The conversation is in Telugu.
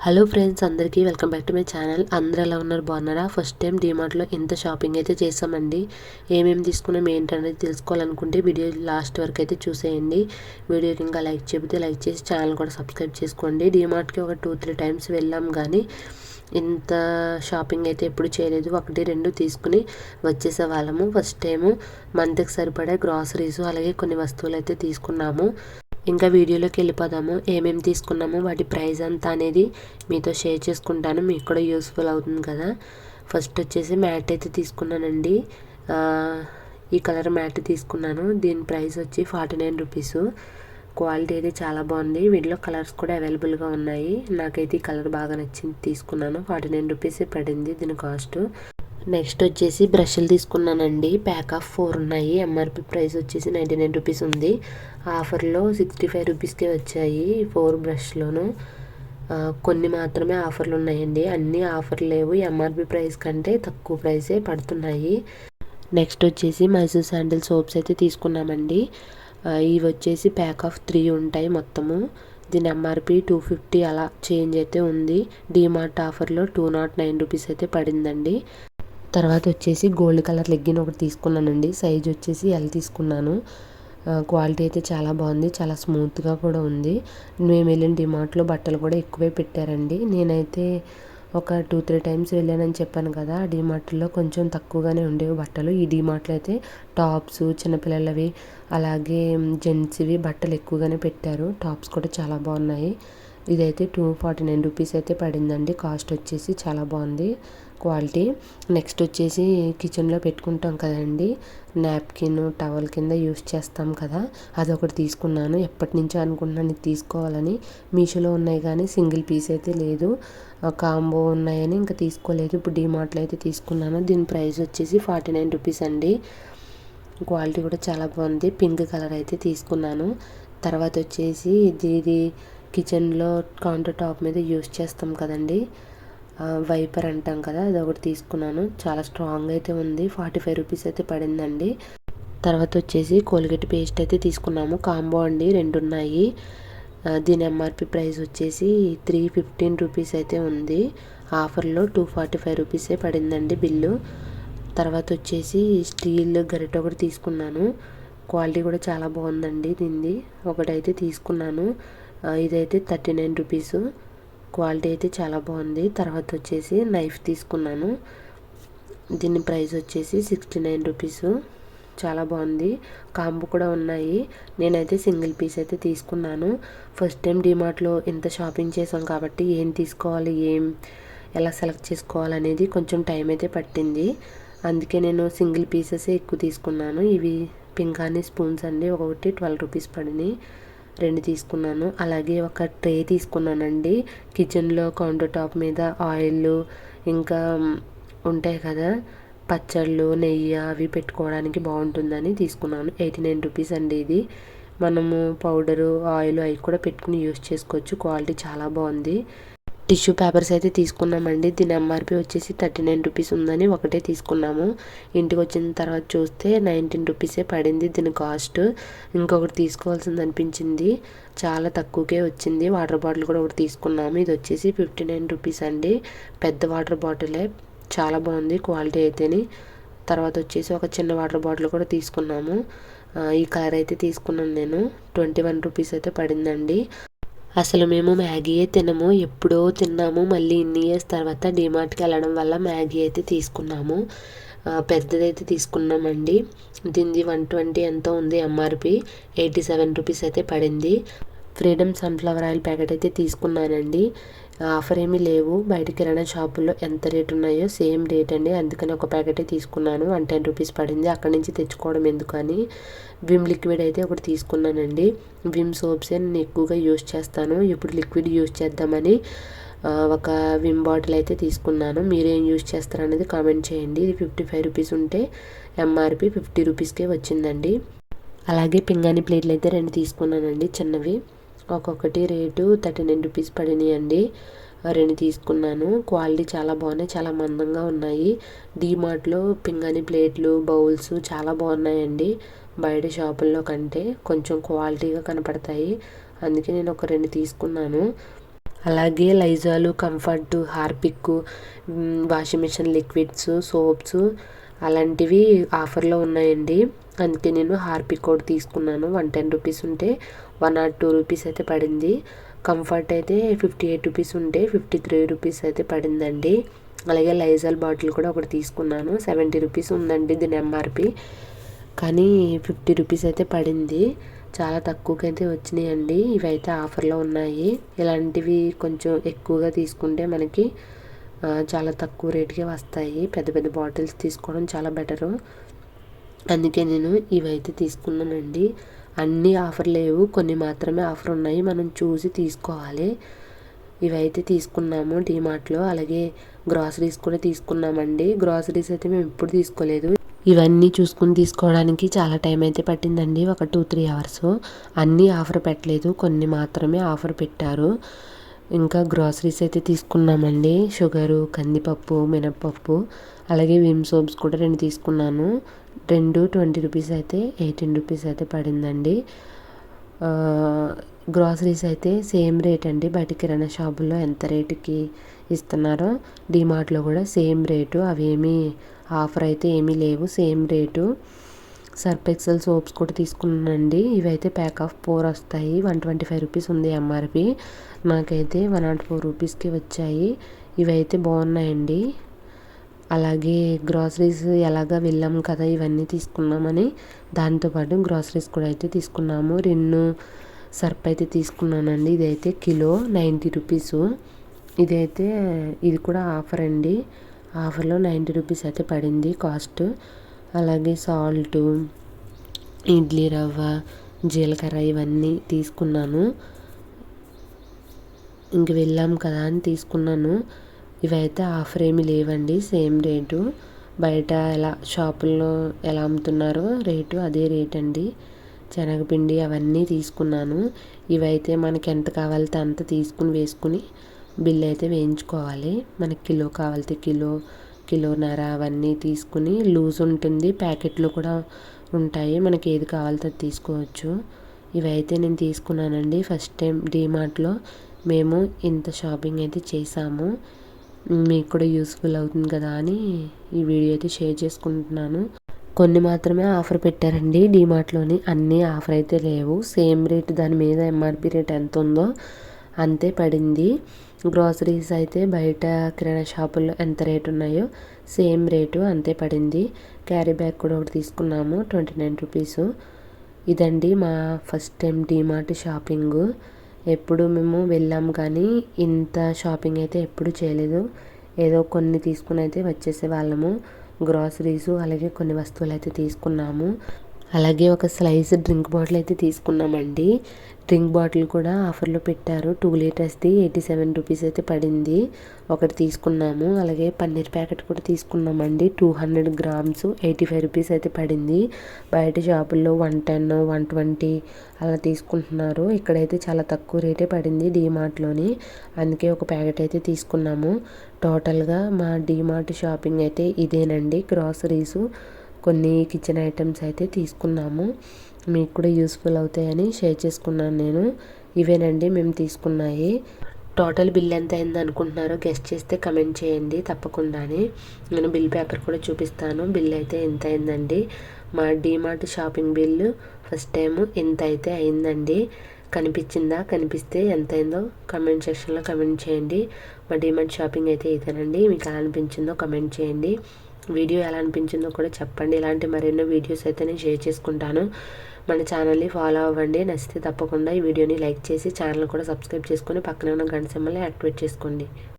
హలో ఫ్రెండ్స్, అందరికీ welcome back to my channel. అందరూ ఎలా ఉన్నారు? బాగున్నారా? ఫస్ట్ టైం డీమార్ట్లో ఇంత షాపింగ్ అయితే చేసామండి. ఏమేమి తీసుకున్నాం ఏంటనేది తెలుసుకోవాలనుకుంటే వీడియో లాస్ట్ వరకు అయితే చూసేయండి. వీడియోకి ఇంకా లైక్ చెబితే లైక్ చేసి ఛానల్ కూడా సబ్స్క్రైబ్ చేసుకోండి. డీమార్ట్కి ఒక 2-3 టైమ్స్ వెళ్ళాం కానీ ఇంత షాపింగ్ అయితే ఎప్పుడు చేయలేదు. 1-2 తీసుకుని వచ్చేసే వాళ్ళము. ఫస్ట్ టైము మంత్కి సరిపడే గ్రాసరీస్ అలాగే కొన్ని వస్తువులు అయితే తీసుకున్నాము. ఇంకా వీడియోలోకి వెళ్ళిపోదాము. ఏమేమి తీసుకున్నామో వాటి ప్రైస్ అంతా అనేది మీతో షేర్ చేసుకుంటాను. మీకు కూడా యూస్ఫుల్ అవుతుంది కదా. ఫస్ట్ వచ్చేసి మ్యాట్ అయితే తీసుకున్నానండి. ఈ కలర్ మ్యాట్ తీసుకున్నాను. దీని ప్రైస్ వచ్చి 49 రూపీస్. క్వాలిటీ అయితే చాలా బాగుంది. వీటిలో కలర్స్ కూడా అవైలబుల్గా ఉన్నాయి. నాకైతే ఈ కలర్ బాగా నచ్చింది, తీసుకున్నాను. 49 రూపీసే పడింది దీని కాస్ట్. నెక్స్ట్ వచ్చేసి బ్రష్లు తీసుకున్నానండి. ప్యాక్ ఆఫ్ 4 ఉన్నాయి. ఎంఆర్పి ప్రైస్ వచ్చేసి 99 రూపీస్ ఉంది. ఆఫర్లో 65 రూపీస్కే వచ్చాయి 4 బ్రష్లోను. కొన్ని మాత్రమే ఆఫర్లు ఉన్నాయండి, అన్నీ ఆఫర్ లేవు. ఎంఆర్పి ప్రైస్ కంటే తక్కువ ప్రైసే పడుతున్నాయి. నెక్స్ట్ వచ్చేసి మైసూర్ శాండిల్ సోప్స్ అయితే తీసుకున్నామండి. ఇవి వచ్చేసి ప్యాక్ ఆఫ్ 3 ఉంటాయి మొత్తము. దీని ఎంఆర్పి 250 అలా చేంజ్ అయితే ఉంది. డీమార్ట్ ఆఫర్లో 209 రూపీస్ అయితే పడిందండి. తర్వాత వచ్చేసి గోల్డ్ కలర్ లెగ్గిన్ ఒకటి తీసుకున్నానండి. సైజ్ వచ్చేసి ఎల్ తీసుకున్నాను. క్వాలిటీ అయితే చాలా బాగుంది, చాలా స్మూత్గా కూడా ఉంది. మేము వెళ్ళిన డిమార్ట్లో బట్టలు కూడా ఎక్కువే పెట్టారండి. నేనైతే ఒక 2-3 టైమ్స్ వెళ్ళానని చెప్పాను కదా. డిమార్ట్లో కొంచెం తక్కువగానే ఉండేవి బట్టలు. ఈ డిమార్ట్లో అయితే టాప్స్, చిన్నపిల్లలవి అలాగే జెంట్స్వి బట్టలు ఎక్కువగానే పెట్టారు. టాప్స్ కూడా చాలా బాగున్నాయి. ఇదైతే 249 రూపీస్ అయితే పడిందండి. కాస్ట్ వచ్చేసి చాలా బాగుంది క్వాలిటీ. నెక్స్ట్ వచ్చేసి కిచెన్లో పెట్టుకుంటాం కదండి, నాప్కిన్ టవల్ కింద యూస్ చేస్తాం కదా, అదొకటి తీసుకున్నాను. ఎప్పటి నుంచో అనుకుంటున్నాను ఇది తీసుకోవాలని. మీషోలో ఉన్నాయి కానీ సింగిల్ పీస్ అయితే లేదు, కాంబో ఉన్నాయని ఇంకా తీసుకోలేదు. ఇప్పుడు డీమార్ట్లో అయితే తీసుకున్నాను. దీని ప్రైస్ వచ్చేసి 49 రూపీస్ అండి. క్వాలిటీ కూడా చాలా బాగుంది. పింక్ కలర్ అయితే తీసుకున్నాను. తర్వాత వచ్చేసి ఇది కిచెన్లో కౌంటర్ టాప్ మీద యూస్ చేస్తాం కదండి, వైపర్ అంటాం కదా, అది ఒకటి తీసుకున్నాను. చాలా స్ట్రాంగ్ అయితే ఉంది. 45 రూపీస్ అయితే పడిందండి. తర్వాత వచ్చేసి కోల్గేట్ పేస్ట్ అయితే తీసుకున్నాము. కాంబో అండి, 2 ఉన్నాయి. దీని ఎంఆర్పి ప్రైస్ వచ్చేసి 315 రూపీస్ అయితే ఉంది. ఆఫర్లో 245 రూపీసే పడిందండి బిల్లు. తర్వాత వచ్చేసి స్టీల్ గరిట ఒకటి తీసుకున్నాను. క్వాలిటీ కూడా చాలా బాగుందండి. దీనిది ఒకటైతే తీసుకున్నాను. ఇదైతే 39 రూపీస్. క్వాలిటీ అయితే చాలా బాగుంది. తర్వాత వచ్చేసి నైఫ్ తీసుకున్నాను. దీని ప్రైస్ వచ్చేసి 69 రూపీస్. చాలా బాగుంది. కాంబో కూడా ఉన్నాయి. నేనైతే సింగిల్ పీస్ అయితే తీసుకున్నాను. ఫస్ట్ టైం డిమార్ట్లో ఇంత షాపింగ్ చేసాం కాబట్టి ఏం తీసుకోవాలి, ఎలా సెలెక్ట్ చేసుకోవాలనేది కొంచెం టైం అయితే పట్టింది. అందుకే నేను సింగిల్ పీసెసే ఎక్కువ తీసుకున్నాను. ఇవి పింగాణీ స్పూన్స్ అండి, ఒకటి 12 రూపీస్ పడినాయి. 2 తీసుకున్నాను. అలాగే ఒక ట్రే తీసుకున్నానండి. కిచెన్లో కౌంటర్ టాప్ మీద ఆయిల్ ఇంకా ఉంటాయి కదా, పచ్చళ్ళు, నెయ్యి అవి పెట్టుకోవడానికి బాగుంటుందని తీసుకున్నాను. 89 రూపీస్ అండి. ఇది మనము పౌడరు, ఆయిల్ అవి కూడా పెట్టుకుని యూస్ చేసుకోవచ్చు. క్వాలిటీ చాలా బాగుంది. టిష్యూ పేపర్స్ అయితే తీసుకున్నామండి. దీని ఎంఆర్పి వచ్చేసి 39 రూపీస్ ఉందని ఒకటే తీసుకున్నాము. ఇంటికి వచ్చిన తర్వాత చూస్తే 19 రూపీసే పడింది దీని కాస్ట్. ఇంకొకటి తీసుకోవాల్సింది అనిపించింది, చాలా తక్కువకే వచ్చింది. వాటర్ బాటిల్ కూడా ఒకటి తీసుకున్నాము. ఇది వచ్చేసి 59 రూపీస్ అండి. పెద్ద వాటర్ బాటిలే, చాలా బాగుంది క్వాలిటీ అయితేని. తర్వాత వచ్చేసి ఒక చిన్న వాటర్ బాటిల్ కూడా తీసుకున్నాము. ఈ కలర్ అయితే తీసుకున్నాను నేను. 21 రూపీస్ అయితే పడిందండి. అసలు మేము మ్యాగీయే తినము, ఎప్పుడో తిన్నాము. మళ్ళీ ఇన్ని ఇయర్స్ తర్వాత డీమార్ట్కి వెళ్ళడం వల్ల మ్యాగీ అయితే తీసుకున్నాము. పెద్దదైతే తీసుకున్నామండి. దీనిది 120 ఎంతో ఉంది. ఎంఆర్పి 87 రూపీస్ అయితే పడింది. ఫ్రీడమ్ సన్ఫ్లవర్ ఆయిల్ ప్యాకెట్ అయితే తీసుకున్నానండి. ఆఫర్ ఏమీ లేవు. బయట కిరాణా షాపుల్లో ఎంత రేట్ ఉన్నాయో సేమ్ రేట్ అండి. అందుకని ఒక ప్యాకెటే తీసుకున్నాను. 110 రూపీస్ పడింది. అక్కడి నుంచి తెచ్చుకోవడం ఎందుకని విమ్ లిక్విడ్ అయితే ఒకటి తీసుకున్నానండి. విమ్ సోప్సే నేను ఎక్కువగా యూస్ చేస్తాను. ఇప్పుడు లిక్విడ్ యూస్ చేద్దామని ఒక విమ్ బాటిల్ అయితే తీసుకున్నాను. మీరేం యూస్ చేస్తారనేది కామెంట్ చేయండి. ఇది 55 రూపీస్ ఉంటే ఎంఆర్పి 50 రూపీస్కే వచ్చిందండి. అలాగే పింగాణి ప్లేట్లు అయితే 2 తీసుకున్నానండి, చిన్నవి. ఒక్కొక్కటి రేటు 39 రూపీస్ పడినాయండి. 2 తీసుకున్నాను. క్వాలిటీ చాలా బాగున్నాయి, చాలా మందంగా ఉన్నాయి. డీమార్ట్లో పింగాణి ప్లేట్లు, బౌల్స్ చాలా బాగున్నాయండి. బయట షాపుల్లో కంటే కొంచెం క్వాలిటీగా కనపడతాయి. అందుకే నేను ఒక 2 తీసుకున్నాను. అలాగే లైజాలు, Comfort, Harpic, washing machine liquids, soaps అలాంటివి ఆఫర్లో ఉన్నాయండి. అందుకే నేను హార్పిక్ ఒకటి తీసుకున్నాను. 110 రూపీస్ ఉంటే 102 రూపీస్ అయితే పడింది. కంఫర్ట్ అయితే 58 రూపీస్ ఉంటే 53 రూపీస్ అయితే పడిందండి. అలాగే లైజాల్ బాటిల్ కూడా ఒకటి తీసుకున్నాను. 70 రూపీస్ ఉందండి దీని ఎంఆర్పి, కానీ 50 రూపీస్ అయితే పడింది. చాలా తక్కువకి అయితే వచ్చినాయండి. ఇవైతే ఆఫర్లో ఉన్నాయి. ఇలాంటివి కొంచెం ఎక్కువగా తీసుకుంటే మనకి చాలా తక్కువ రేటుకే వస్తాయి. పెద్ద పెద్ద బాటిల్స్ తీసుకోవడం చాలా బెటరు. అందుకే నేను ఇవైతే తీసుకున్నానండి. అన్నీ ఆఫర్ లేవు, కొన్ని మాత్రమే ఆఫర్ ఉన్నాయి. మనం చూసి తీసుకోవాలి. ఇవైతే తీసుకున్నాము డీమార్ట్లో. అలాగే గ్రాసరీస్ కూడా తీసుకున్నామండి. గ్రాసరీస్ అయితే మేము ఇప్పుడు తీసుకోలేదు. ఇవన్నీ చూసుకుని తీసుకోవడానికి చాలా టైం అయితే పట్టిందండి. ఒక 2-3 అవర్స్. అన్నీ ఆఫర్ పెట్టలేదు, కొన్ని మాత్రమే ఆఫర్ పెట్టారు. ఇంకా గ్రాసరీస్ అయితే తీసుకున్నామండి. షుగరు, కందిపప్పు, మినప్పప్పు, అలాగే విమ్ సోప్స్ కూడా 2 తీసుకున్నాను. 2 20 రూపీస్ అయితే 18 రూపీస్ అయితే పడిందండి. గ్రాసరీస్ అయితే సేమ్ రేట్ అండి. బయట కిరాణా షాపుల్లో ఎంత రేటుకి ఇస్తున్నారో డీమార్ట్లో కూడా సేమ్ రేటు. అవేమీ ఆఫర్ అయితే ఏమీ లేవు, same rate. Surf Excel soaps కూడా తీసుకున్నానండి. ఇవైతే ప్యాక్ ఆఫ్ 4 వస్తాయి. 125 రూపీస్ ఉంది ఎంఆర్పి. నాకైతే 104 రూపీస్కి వచ్చాయి. ఇవైతే బాగున్నాయండి. అలాగే గ్రాసరీస్ ఎలాగా వెళ్ళాం కదా, ఇవన్నీ తీసుకున్నామని దాంతోపాటు గ్రాసరీస్ కూడా అయితే తీసుకున్నాము. రిన్ను సర్ఫ్ అయితే తీసుకున్నానండి. ఇదైతే కిలో 90 రూపీసు. ఇది కూడా ఆఫర్ అండి. ఆఫర్లో 90 రూపీస్ అయితే పడింది కాస్ట్. అలాగే సాల్టు, ఇడ్లీ రవ్వ, జీలకర్ర ఇవన్నీ తీసుకున్నాను. ఇంక వెళ్ళాం కదా అని తీసుకున్నాను. ఇవైతే ఆఫర్ ఏమి లేవండి, సేమ్ రేటు. బయట షాపుల్లో ఎలా అమ్ముతున్నారో రేటు అదే రేట్ అండి. శనగపిండి అవన్నీ తీసుకున్నాను. ఇవైతే మనకి ఎంత కావాలితే అంత తీసుకుని వేసుకుని బిల్ అయితే వేయించుకోవాలి. మనకి కిలో కావాలితే కిలోన్నర అవన్నీ తీసుకుని, లూజ్ ఉంటుంది, ప్యాకెట్లు కూడా ఉంటాయి, మనకి ఏది కావాలితే అది తీసుకోవచ్చు. ఇవైతే నేను తీసుకున్నానండి. ఫస్ట్ టైం డీమార్ట్లో మేము ఇంత షాపింగ్ అయితే చేసాము. మీకు కూడా యూస్ఫుల్ అవుతుంది కదా అని ఈ వీడియో అయితే షేర్ చేసుకుంటున్నాను. కొన్ని మాత్రమే ఆఫర్ పెట్టారండి డీమార్ట్లోని, అన్నీ ఆఫర్ అయితే లేవు. సేమ్ రేట్, దాని మీద ఎంఆర్పి రేట్ ఎంత ఉందో అంతే పడింది. గ్రాసరీస్ అయితే బయట కిరాణా షాపుల్లో ఎంత రేటు ఉన్నాయో సేమ్ రేటు అంతే పడింది. క్యారీ బ్యాగ్ కూడా ఒకటి తీసుకున్నాము, 29 రూపీసు. ఇదండి మా ఫస్ట్ టైం డీమార్ట్ షాపింగు. ఎప్పుడు మేము వెళ్ళాము కానీ ఇంత షాపింగ్ అయితే ఎప్పుడు చేయలేదు. ఏదో కొన్ని తీసుకుని అయితే వచ్చేసే వాళ్ళము. గ్రాసరీసు అలాగే కొన్ని వస్తువులు అయితే తీసుకున్నాము. అలాగే ఒక స్లైస్ డ్రింక్ బాటిల్ అయితే తీసుకున్నామండి. డ్రింక్ బాటిల్ కూడా ఆఫర్లో పెట్టారు. 2 లీటర్స్ది 87 రూపీస్ అయితే పడింది. ఒకటి తీసుకున్నాము. అలాగే పన్నీర్ ప్యాకెట్ కూడా తీసుకున్నామండి. 200 గ్రామ్స్ 85 రూపీస్ అయితే పడింది. బయట షాపుల్లో 110, 120 అలా తీసుకుంటున్నారు. ఇక్కడైతే చాలా తక్కువ రేటే పడింది డీమార్ట్లోని. అందుకే ఒక ప్యాకెట్ అయితే తీసుకున్నాము. టోటల్గా మా డీమార్ట్ షాపింగ్ అయితే ఇదేనండి. గ్రాసరీసు, కొన్ని కిచెన్ ఐటమ్స్ అయితే తీసుకున్నాము. మీకు కూడా యూస్ఫుల్ అవుతాయని షేర్ చేసుకున్నాను నేను. ఇవేనండి మేము తీసుకున్నాయి. టోటల్ బిల్ ఎంత అయింది అనుకుంటున్నారో గెస్ట్ చేస్తే కమెంట్ చేయండి తప్పకుండానే. నేను బిల్ పేపర్ కూడా చూపిస్తాను. బిల్ అయితే ఎంత అయిందండి. మా DMart shopping bill first time ఎంత అయితే అయిందండి. కనిపించిందా? కనిపిస్తే ఎంత అయిందో కమెంట్ సెక్షన్లో కమెంట్ చేయండి. మా డీమార్ట్ షాపింగ్ అయితే ఇదేనండి. మీకు ఎలా అనిపించిందో కమెంట్ చేయండి. వీడియో ఎలా అనిపించిందో కూడా చెప్పండి. ఇలాంటి మరెన్నో వీడియోస్ అయితే నేను షేర్ చేసుకుంటాను. మన ఛానల్ని ఫాలో అవ్వండి. నచ్చితే తప్పకుండా ఈ వీడియోని లైక్ చేసి ఛానల్ కూడా సబ్స్క్రైబ్ చేసుకొని పక్కనే ఉన్న గంట సింబల్ని యాక్టివేట్ చేసుకోండి.